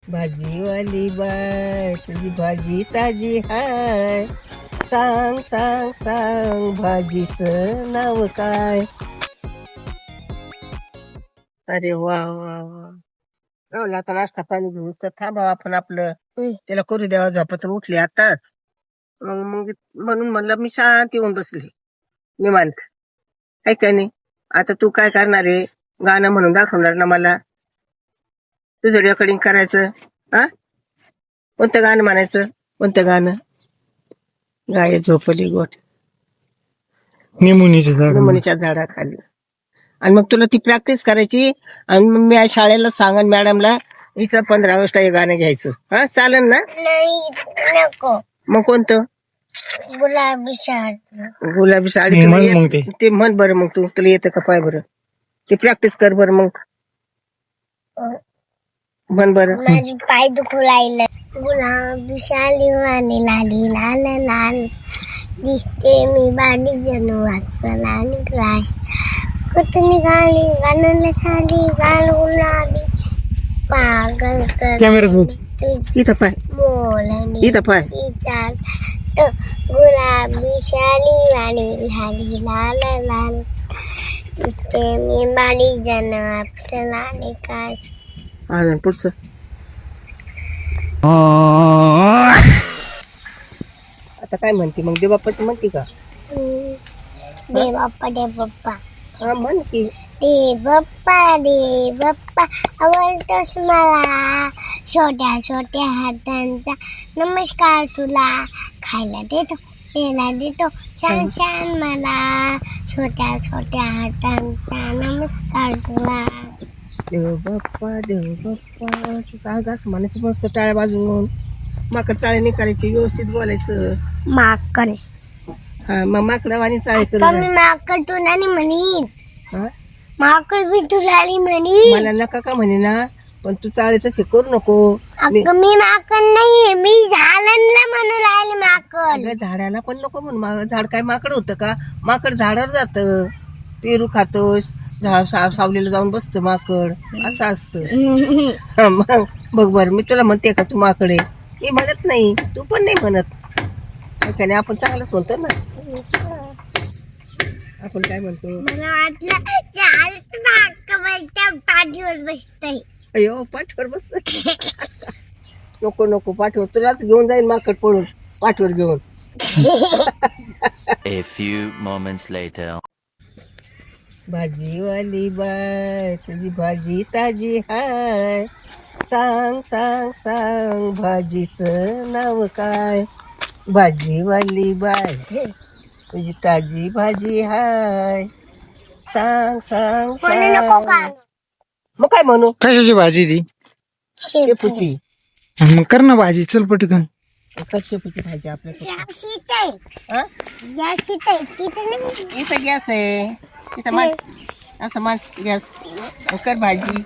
भाजीवाली बाय तुझी भाजी ताजी हाय, सांग सांग सांग भाजीचं नाव काय. अरे वा वा वा. राहुल आता नाश्ता पाणी घेऊ तर थांबा आपण आपलं त्याला करू द्यावा. झोपातून उठली आताच. मग मग म्हणून म्हणलं मी शांत येऊन बसली निवांत. काय काय नाही. आता तू काय करणार आहे? गाणं म्हणून दाखवणार ना मला? तुझं रेकॉर्डिंग करायचं? हा, कोणतं गाणं म्हणायचं? कोणतं गाणं? गाय झोपली गोठ निमुनीच्या झाडाखाली. आणि मग तुला ती प्रॅक्टिस करायची. आणि मग मी शाळेला सांगन मॅडमला हिचं 15 ऑगस्ट हे गाणं घ्यायचं. हा चालेल ना? नको. मग कोणतं? गुलाबी साडी. गुलाबी साडी ते म्हण बरं. मग तू तुला येतं का पाय बरं? ते प्रॅक्टिस कर बरं. मग म्हण बरं. माझी पाय दुखू राहिलं. गुलाबी साडी वाणी लाली लाल लाल दिसते मी बाडी जणू वाचला आणि काय कुठली गाणी गाणं साडी गाल गुलाबी पागल कर इथं पाय. मोलनी इथं पाय. चाल गुलाबी साडी वाणी लाली लाल लाल दिसते मी बाडी जणू वाचला आणि काय. अजून पुढचं. आता काय म्हणते मग? देवबाप्पाची म्हणते का? दे बाप्पा दे बाप्पा. हा म्हण की. दे बाप्पा आवडतोस मला छोट्या छोट्या हातांचा नमस्कार तुला खायला देतो प्यायला देतो छान छान मला छोट्या छोट्या हातांचा नमस्कार तुला. देव बाप्पा तुझा आगास म्हणायचं मस्त टाळ्या बाजून. माकड चाळे नाही करायची, व्यवस्थित बोलायचं. माकड. हा मग माकडावानी चाळे मी करून. माकड तुला नाही म्हणीन. हा माकड मी तुला म्हणीन. मला नका का म्हणे ना, पण तू चाळे तसे करू नको. अगं मी माकड नाही, मी झाडांना म्हणू राहिले माकड. अगं झाडाला पण नको म्हणून. झाड काय माकड होतं का? माकड झाडावर जातं, पेरू खातोस, सावलीला जाऊन बसतो माकड. असं असतं. मग बघ बर, मी तुला म्हणते का तू माकड आहे? मी म्हणत नाही, तू पण नाही म्हणत. नाही आपण चांगलंच म्हणतो ना. आपण काय म्हणतो? मला वाटलं पाठीवर बसतय. अयो पाठीवर बसत. नको नको पाठीवर. तुलाच घेऊन जाईल माकड पळून पाठीवर घेऊन. A few moments later. भाजीवाली बाय तुझी भाजी ताजी हाय, सांग सांग सांग भाजीचं नाव काय. भाजीवाली बाय तुझी ताजी भाजी हाय, सांग सांग सांग. मग काय म्हणू? कशाची भाजी ती? शेपूची. मग कर ना भाजी, चल पटकन. शेपूची भाजी आपल्याकडे. इथं गॅस आहे, तिथं मांड. असं मांड गॅस. कर भाजी.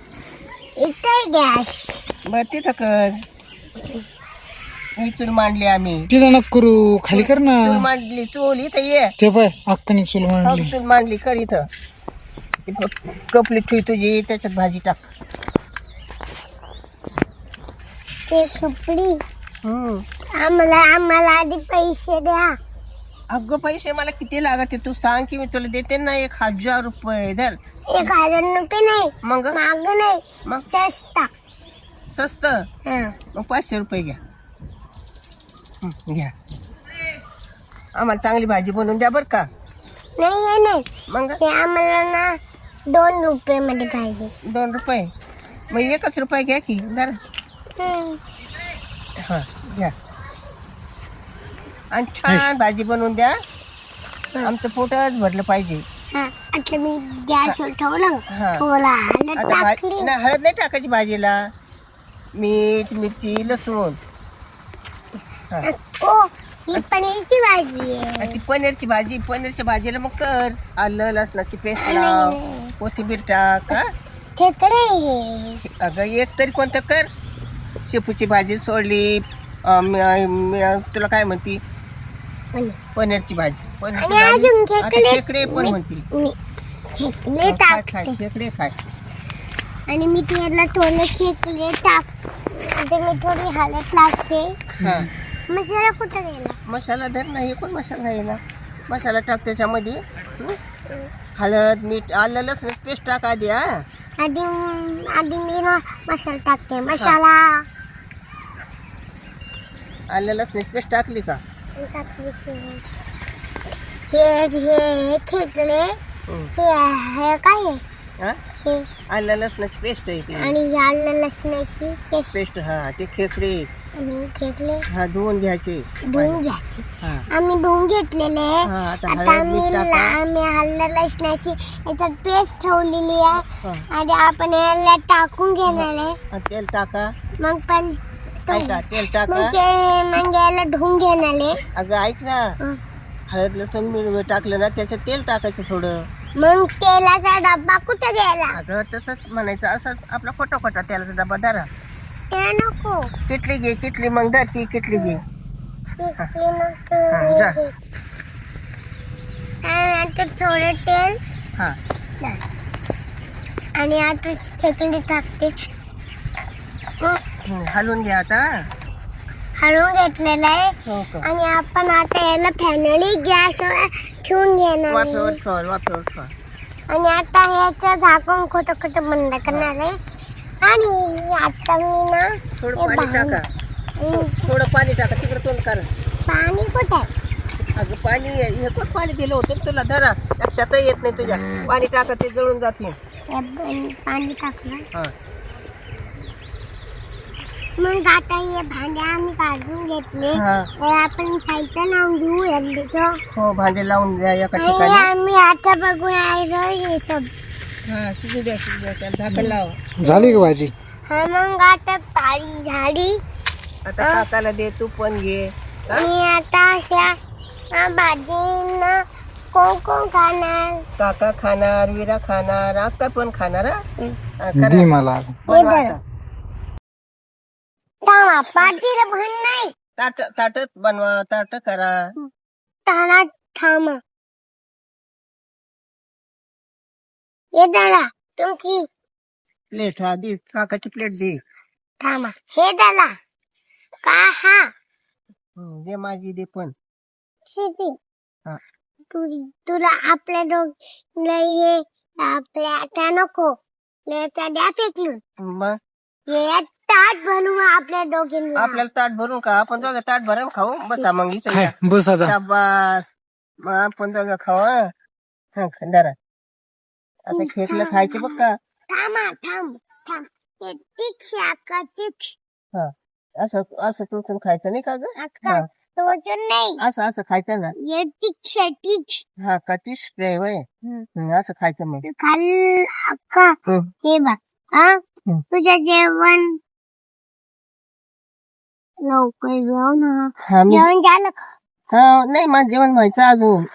इथे गॅस. बर तिथं कर. ही चूल मांडली आम्ही. तिथं नको करू, खाली कर ना. चूल मांडली. चूल इथं ये. ते पाय अक्काने चूल मांडली. चूल मांडली. कर इथं. कपली ठुई तुझी, त्याच्यात भाजी टाक. ते सुपडी. आम्हाला आधी पैसे द्या. अगं पैसे मला किती लागत तू सांग की मी तुला देते ना. 1000 रुपये धर. 1000 रुपये नाही, मग माग नाही, मग सस्ता. स्वस्त. मग 500 रुपये घ्या. घ्या. आम्हाला चांगली भाजी बनवून द्या बर का. नाही नाही, मग ते आम्हाला ना 2 रुपये मध्ये पाहिजे. 2 रुपये. मग 1 रुपये घ्या की धर. हा घ्या. आणि छान भाजी बनवून द्या. आमचं पोटच भरलं पाहिजे. आता मी गॅसवर ठेवलं. थोडा हळद आता टाकली. नाही, हळद नाही टाकायची भाजीला. मीठ, मिरची, लसूण. ही पनीरची भाजी आहे. ती पनीरची भाजी. पनीरच्या भाजीला मग कर आलं लसणाची पेस्ट लाव, कोथिंबीर टाक. खेकडे हे. अगं एक तरी कोणतं कर. शेपूची भाजी सोडली. तुला काय म्हणती? पनीरची भाजी. खेकडे पण म्हणती. खेकडे टाक. खेकडे खाय. आणि मी त्याला थोडं खेकडे टाक. आता मी थोडी हळद लागते. हा मसाला कुठं गेला? मसाला धर ना, हे कोण मसाला आहे ना, मसाला टाक त्याच्यामध्ये. हं? हळद, मीठ, आलं लसूण पेस्ट टाक आधी. हा आधी मी ना मसाला टाकते. मसाला आलं लसूण पेस्ट टाकली का? टाकली. हे खेकडे हं. हे काय आहे? हा हे आलं लसणाची पेस्ट आहे ती आणि हे आलं लसणाची पेस्ट पेस्ट. हा ते खेकडे आणि खेकडे हा धुवून घ्यायचे. धुवून घ्यायचे. हा आम्ही धुवून घेतलेले. हा, आता आता हळद, मीठ टाका. आम्ही आलं लसणाची याच्यात पेस्ट ठेवलेली आहे हा. आणि आपण याला टाकून घेणार आहे. हा, तेल टाका. मग पण ऐका, तेल टाका. मग याला धुवून घेणार आहे. अगं ऐक ना, हळद लसूण मीठ टाकलं ना त्याचं तेल टाकायचं थोडं. मग तेलाचा डब्बा कुठे गेला? अगं तसंच म्हणायचं, असं आपला खोटा खोटा तेलाचा डबा धरा. ते नको. किटली घे, किटली मग धर ती किटली घे. ते नको. हा, जा. आणि आता थोडं तेल हा आणि आता खेकडे टाकते. हलवून घ्या आता. हळून घेतलेलं आहे. हो का? आणि आपण आता याला फॅनली गॅसवर ठेवून घेणार वाफेवर आहे. ठेवा, वाफेवर ठेवा. आणि आता याचं झाकण खोटं खोटं बंद करणार आहे. आणि आता मी ना थोडं हे पाणी टाका. थोडं पाणी टाका, तिकडे तोंड करा. पाणी कुठे आहे? अगं पाणी हे कोण पाणी दिलं होतं तुला? धरा, लक्षात येत नाही तुझ्या. पाणी टाका, ते जळून जाते. पाणी टाकलं. हा मग आता हे भांडे आम्ही काढून घेतले. हा. तर आपण साईडला लावून घेऊ एकदा. हो, भांडे लावून द्या एका आणि ठिकाणी. आम्ही आता बघून राहिलो हे सब. हा शिजू द्या, शिजू द्या, त्याला झाकण लाव. झाली का भाजी? हा मग आता पाळी झाली. आता काकाला दे, तू पण घे. आणि आता अशा भाजीनं कोण कोण खाणार? काका खाणार, विरा खाणार, अक्का पण खाणार. हा? हा, करा. दे मला. बनवा आता. थांबा, पाटीला भण नाही. ताटत बनवा, ताट करा. ताना थांबा. हे दादा तुमची प्लेट हा दे, काकाची प्लेट दे. थांबा. हे दादा का हा दे माझी दे पण. शेती हा. तुला आपल्या हे आपल्या त्या नको त्या द्या फेकलून. मग हे ताट बनवू आपल्या दोघींना. आपल्याला ताट भरून का? आपण दोघं ताट भरून खाऊ. बसा मग इथं खाय, या. बस आता. शाबास. मग आपण दोघं खाऊ. हा खंडारा. आता खेकलं खायचे बघ का? थांबा थांब. हे टिक्स अक्का टिक्स. हा असं असं टोचून खायचं नाही का ग? अक्का हा. टोचून नाही. असं असं खायचं ना. हे टिक्स. हा का तीच वय असं खायचं मग. खाल अक्का हे बघ. हा तुझं जेवण लवकर जेवण. हा जेवण झालं का? हा नाही, माझं जेवण व्हायचं अजून.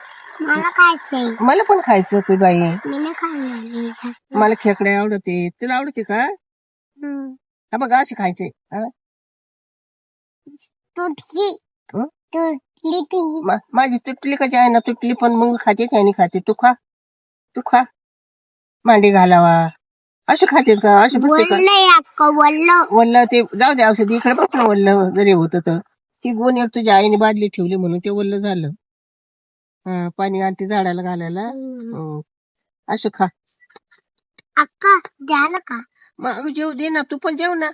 मला खायचंय. मला पण खायचं की बाई. मी नाही खाल्लं. मला खेकडे आवडते. तुला आवडते का? हा बघा असे खायचे. हा? तुटली हं? तुटली. माझी तुटली कशी आहे ना, तुटली पण मग खाते काय नाही खाते. तू खा मांडी घालावा असे खाते का? असे बसते का? अक्का वल्ल ते जाऊ दे, औषधी इकडे बघ ना. वल्ल जरी होत तर ती गोण एक तुझ्या आईने बादली ठेवली म्हणून ते वल्ल झालं. हा पाणी आणते झाडाला घालायला. असं खा. अक्का झालं का? मग जेव दे ना, तू पण जेव ना.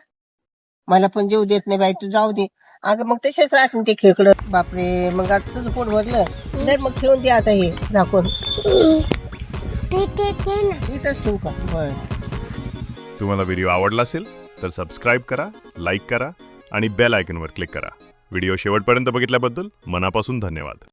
मला पण जेव देत नाही बाई, तू जाऊ दे. अगं मग तसेच राहतील ते खेकडं. बापरे, मग आता तुझं पोट भरलं नाही, मग ठेवून दे आता हे झाकून. इथंच ठेवू का? बरं. तुम्हाला व्हिडिओ आवडला असेल तर सबस्क्राईब करा, लाईक करा आणि बेल आयकॉनवर क्लिक करा. व्हिडिओ शेवटपर्यंत बघितल्याबद्दल मनापासून धन्यवाद.